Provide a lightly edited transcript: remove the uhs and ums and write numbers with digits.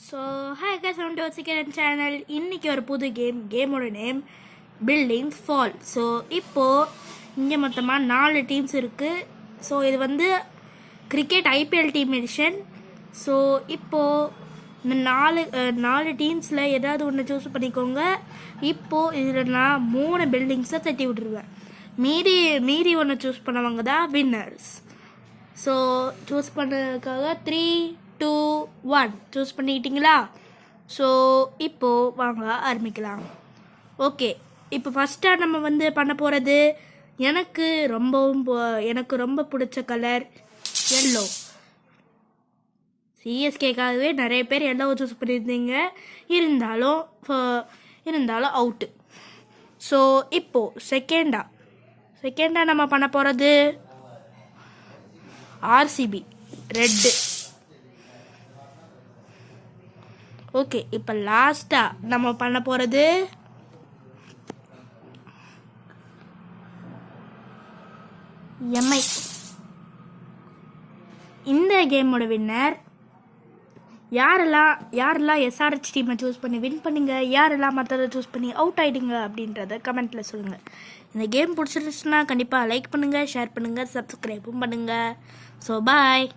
So hi guys, welcome to our second channel. இன்றைக்கி ஒரு புது கேமோட நேம் பில்டிங்ஸ் ஃபால். ஸோ இப்போது இங்கே மொத்தமாக 4 டீம்ஸ் இருக்குது. ஸோ இது வந்து cricket IPL team edition. So இப்போது இந்த நாலு டீம்ஸில் ஏதாவது ஒன்று சூஸ் பண்ணிக்கோங்க. இப்போது இதில் நான் 3 பில்டிங்ஸை தட்டி விட்டுருவேன். மீதி ஒன்று சூஸ் பண்ணவங்க தான் வின்னர்ஸ். ஸோ சூஸ் பண்ணதுக்காக 3, 2, 1 சூஸ் பண்ணிக்கிட்டிங்களா? ஸோ இப்போது வாங்க ஆரம்பிக்கலாம். ஓகே, இப்போ ஃபஸ்ட்டாக நம்ம வந்து பண்ண போகிறது எனக்கு ரொம்ப பிடிச்ச கலர் எல்லோ. சிஎஸ்கேக்காகவே நிறைய பேர் எல்லோவை சூஸ் பண்ணியிருந்தீங்க, இருந்தாலும் அவுட்டு. ஸோ இப்போது செகண்டாக நம்ம பண்ண போகிறது ஆர்சிபி ரெட்டு. ஓகே, இப்போ லாஸ்ட்டாக நம்ம பண்ண போகிறது எம்ஐ. இந்த கேமோட வின்னர் யாரெல்லாம் எஸ்ஆர்ஹெச் டீமை சூஸ் பண்ணி வின் பண்ணுங்க, யாரெல்லாம் மற்றதை சூஸ் பண்ணி அவுட் ஆகிடுங்க அப்படின்றத கமெண்ட்டில் சொல்லுங்கள். இந்த கேம் பிடிச்சிருச்சுன்னா கண்டிப்பாக லைக் பண்ணுங்கள், ஷேர் பண்ணுங்கள், சப்ஸ்கிரைபும் பண்ணுங்கள். So bye.